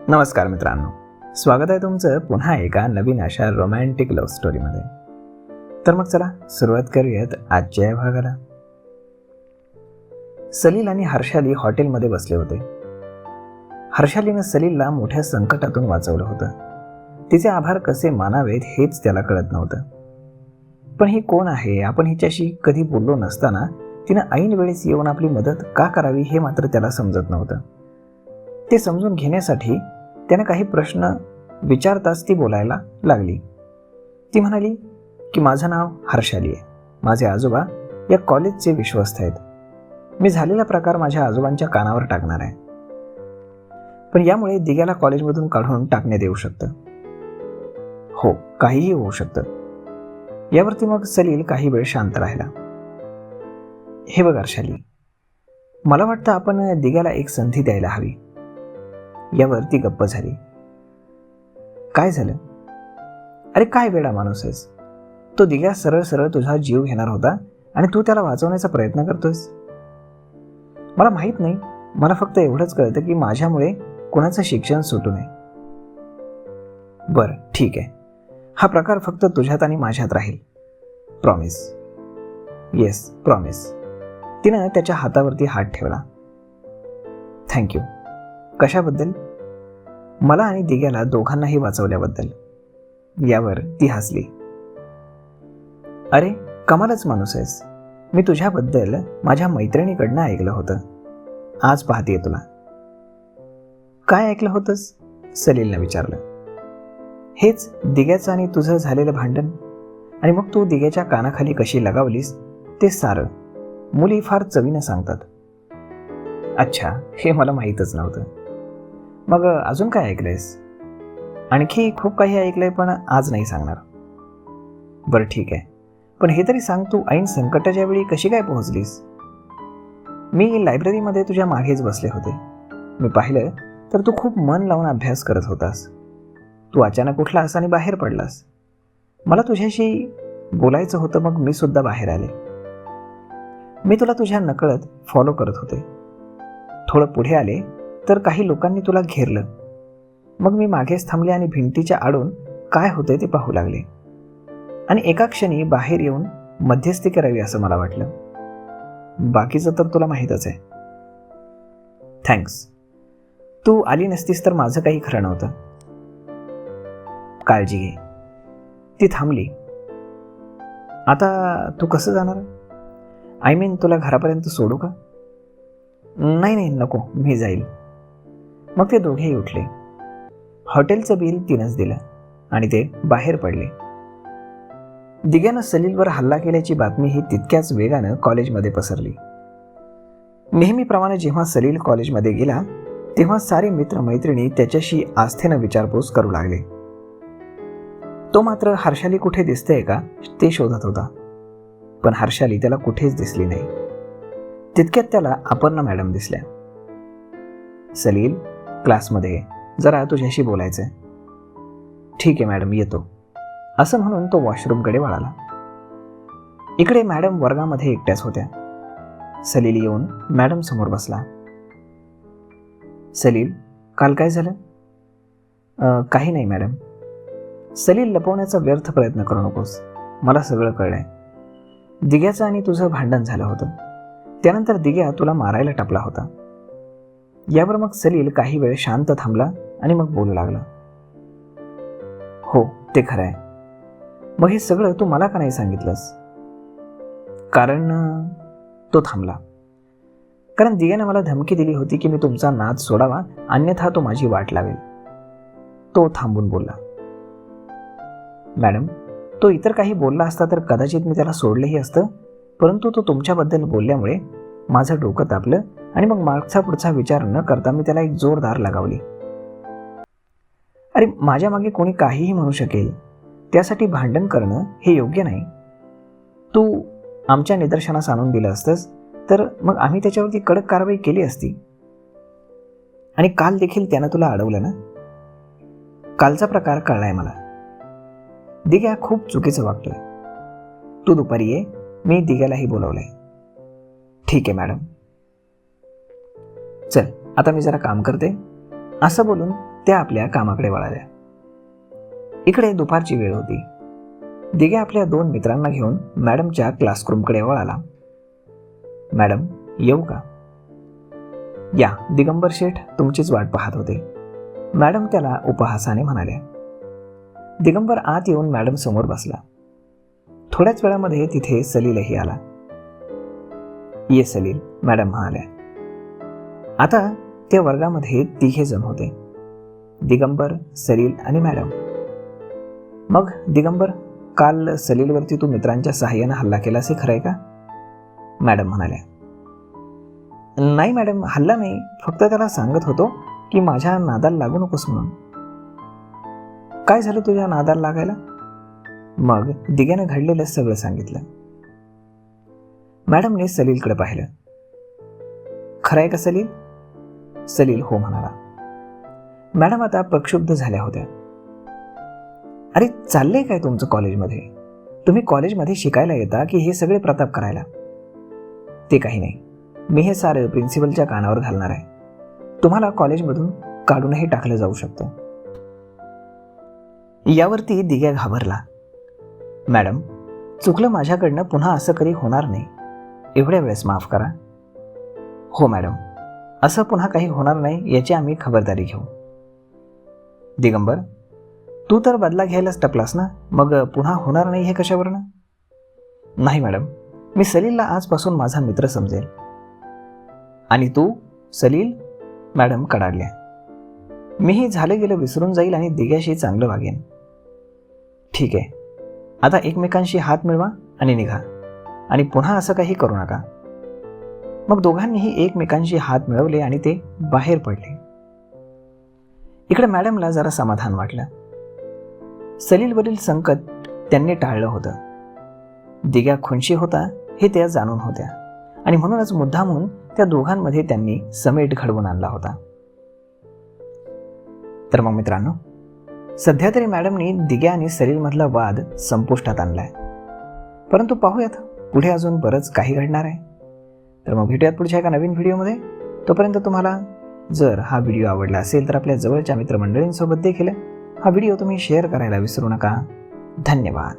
नमस्कार मित्रांनो, स्वागत आहे तुमचं पुन्हा एका नवीन अशा रोमॅन्टिक लव्ह स्टोरीमध्ये. तर मग चला सुरुवात करूयात आजच्या या भागाला. सलील आणि हर्षाली हॉटेलमध्ये बसले होते. हर्षालीनं सलीलला मोठ्या संकटातून वाचवलं होतं. तिचे आभार कसे मानावेत हेच त्याला कळत नव्हतं. पण ही कोण आहे, आपण हिच्याशी कधी बोललो नसताना तिनं ऐन वेळेस येऊन आपली मदत का करावी हे मात्र त्याला समजत नव्हतं. ते समजून घेण्यासाठी त्याने काही प्रश्न विचारताच ती बोलायला लागली. ती म्हणाली की माझं नाव हर्षाली आहे. माझे आजोबा या कॉलेजचे विश्वस्त आहेत. मी झालेला प्रकार माझ्या आजोबांच्या कानावर टाकणार आहे. पण यामुळे दिग्याला कॉलेजमधून काढून टाकण्यात येऊ शकतं. हो, काहीही होऊ शकतं. यावरती मग सलील काही वेळ शांत राहिला. हे बघ हर्षाली, मला वाटतं आपण दिग्याला एक संधी द्यायला हवी. यावर ती गप्प झाली. काय झालं? अरे काय वेडा माणूस आहेस. तो दिग्या सरळ सरळ तुझा जीव घेणार होता आणि तू त्याला वाचवण्याचा प्रयत्न करतोयस. मला माहित नाही, मला फक्त एवढंच कळतं की माझ्यामुळे कोणाचं शिक्षण सुटू नये. बरं ठीक आहे, हा प्रकार फक्त तुझ्यात आणि माझ्यात राहील. प्रॉमिस? Yes promise. तिनं त्याच्या हातावरती हात ठेवला. थँक्यू. कशाबद्दल? मला आणि दिग्याला दोघांनाही वाचवल्याबद्दल. यावर ती हसली. अरे कमालच माणूस आहेस. मी तुझ्याबद्दल माझ्या मैत्रिणीकडनं ऐकलं होतं. आज पाहतेय तुला. काय ऐकलं होतंस? सलीलनं विचारलं. हेच दिग्याचं आणि तुझं झालेलं भांडण, आणि मग तू दिग्याच्या कानाखाली कशी लगावलीस ते सारं. मुली फार चवीनं सांगतात. अच्छा, हे मला माहीतच नव्हतं. मग अजून काय ऐकलंयस? आणखी खूप काही ऐकलंय, पण आज नाही सांगणार. बरं ठीक आहे, पण हे तरी सांग, तू ऐन संकटाच्या वेळी कशी काय पोहोचलीस? मी लायब्ररीमध्ये तुझ्या मागेच बसले होते. मी पाहिलं तर तू खूप मन लावून अभ्यास करत होतास. तू अचानक उठलास आणि बाहेर पडलास. मला तुझ्याशी बोलायचं होतं, मग मी सुद्धा बाहेर आले. मी तुला तुझ्या नकळत फॉलो करत होते. थोडं पुढे आले तर काही लोकांनी तुला घेरलं. मग मी मागेच थांबले आणि भिंतीच्या आडून काय होते ते पाहू लागले. आणि एका क्षणी बाहेर येऊन मध्यस्थी करावी असं मला वाटलं. बाकीचं तर तुला माहीतच आहे. थँक्स. तू आली नसतीस तर माझं काही खरं नव्हतं. काळजी घे. ती थांबली. आता तू कसं जाणार? आय मीन तुला घरापर्यंत सोडू का? नाही नाही नको, मी जाईल. मग ते दोघेही उठले. हॉटेलचं बिल तिनंच दिलं आणि ते बाहेर पडले. दिग्यानं सलीलवर हल्ला केल्याची बातमी ही तितक्याच वेगानं कॉलेजमध्ये पसरली. नेहमीप्रमाणे जेव्हा सलील कॉलेजमध्ये गेला तेव्हा सारे मित्रमैत्रिणी त्याच्याशी आस्थेनं विचारपूस करू लागले. तो मात्र हर्षाली कुठे दिसतेय का ते शोधत होता. पण हर्षाली त्याला कुठेच दिसली नाही. तितक्यात त्याला अपर्णा मॅडम दिसल्या. सलील, क्लासमध्ये ये, जरा तुझ्याशी बोलायचंय. ठीक आहे मॅडम, येतो, असं म्हणून तो वॉशरूमकडे वळाला. इकडे मॅडम वर्गामध्ये एकट्याच होत्या. सलील येऊन मॅडम समोर बसला. सलील, काल काय झालं? काही नाही मॅडम. सलील, लपवण्याचा व्यर्थ प्रयत्न करू नकोस. मला सगळं कळलंय. दिग्याचं आणि तुझं भांडण झालं होतं. त्यानंतर दिग्या तुला मारायला टपला होता. यावर मग सलील काही वेळ शांत थांबला आणि मग बोलू लागला. हो, ते खरं आहे. मग हे सगळं तू मला का नाही सांगितलंस? कारण तो थांबला. कारण दिग्याने मला धमकी दिली होती की मी तुमचा नाद सोडावा, अन्यथा तो माझी वाट लावेल. तो थांबून बोलला. मॅडम, तो इतर काही बोलला असता तर कदाचित मी त्याला सोडलेही असतं, परंतु तो तुमच्याबद्दल बोलल्यामुळे माझं डोकं तापलं आणि मग मागचा पुढचा विचार न करता मी त्याला एक जोरदार लगावली. अरे माझ्या मागे कोणी काहीही म्हणू शकेल, त्यासाठी भांडण करणं हे योग्य नाही. तू आमच्या निदर्शनास आणून दिलं असतंस तर मग आम्ही त्याच्यावरती कडक कारवाई केली असती. आणि काल देखील त्यानं तुला अडवलं ना? कालचा प्रकार कळलाय मला. दिग्या खूप चुकीचं वागतोय. तू दुपारी ये, मी दिग्यालाही बोलवलंय. ठीक आहे मॅडम. चल आता मी जरा काम करते, असं बोलून त्या आपल्या कामाकडे वळाल्या. इकडे दुपारची वेळ होती. दिग्या आपल्या 2 मित्रांना घेऊन मॅडमच्या क्लासरूमकडे वळाला. मॅडम, येऊ का? या, दिगंबर शेठ तुमचीच वाट पाहत होते, मॅडम त्याला उपहासाने म्हणाल्या. दिगंबर आत येऊन मॅडम समोर बसला. थोड्याच वेळामध्ये तिथे सलीलही आला. ये सलील, मॅडम म्हणाल्या. आता त्या वर्गामध्ये 3 जण होते, दिगंबर, सलील आणि मॅडम. मग दिगंबर, काल सलीलवरती तू मित्रांच्या सहाय्याने हल्ला केला असे खरंय का? मॅडम म्हणाल्या. नाही मॅडम, हल्ला नाही, फक्त त्याला सांगत होतो की माझ्या नादाला लागू नकोस म्हणून. काय झालं तुझ्या नादाला लागायला? मग दिग्यानं घडलेलं सगळं सांगितलं. मॅडमने सलीलकडे पाहिलं. खरंय का सलील? सलील हो म्हणाला. मॅडम आता प्रक्षुब्ध झाल्या होत्या. अरे चाललंय काय तुमचं कॉलेजमध्ये? तुम्ही कॉलेजमध्ये शिकायला येता की हे सगळे प्रताप करायला? ते काही नाही, मी हे सारं प्रिन्सिपलच्या कानावर घालणार आहे. तुम्हाला कॉलेजमधून काढूनही टाकलं जाऊ शकतं. यावरती दिग्या घाबरला. मॅडम, चुकलं माझ्याकडनं, पुन्हा असं कधी होणार नाही, एवढ्या वेळेस माफ करा. हो मॅडम, असं पुन्हा काही होणार नाही याची आम्ही खबरदारी घेऊ. दिगंबर, तू तर बदला घ्यायलाच टपलास ना, मग पुन्हा होणार नाही हे कशावरनं? नाही मॅडम, मी सलीलला आजपासून माझा मित्र समजेल. आणि तू सलील? मॅडम कडाडल्या. मीही झालं गेलं विसरून जाईल आणि दिग्याशी चांगलं वागेन. ठीक आहे, आता एकमेकांशी हात मिळवा आणि निघा, आणि पुन्हा असं काही करू नका. मग दोघांनीही एकमेकांशी हात मिळवले आणि ते बाहेर पडले. इकडे मॅडमला जरा समाधान वाटलं. सलीलवरील संकट त्यांनी टाळलं होतं. दिग्या खुनशी होता हे त्या जाणून होत्या, आणि म्हणूनच मुद्दामून त्या दोघांमध्ये त्यांनी समेट घडवून आणला होता. तर मग मित्रांनो, सध्या तरी मॅडमनी दिग्या आणि सलीलमधला वाद संपुष्टात आणलाय, परंतु पाहूयात पुढे अजून बरंच काही घडणार आहे. तर मग भेटूयात पुढच्या एका नवीन व्हिडिओमध्ये. तोपर्यंत तुम्हाला जर हा व्हिडिओ आवडला असेल तर आपल्या जवळच्या मित्रमंडळींसोबत देखील हा व्हिडिओ तुम्ही शेअर करायला विसरू नका. धन्यवाद.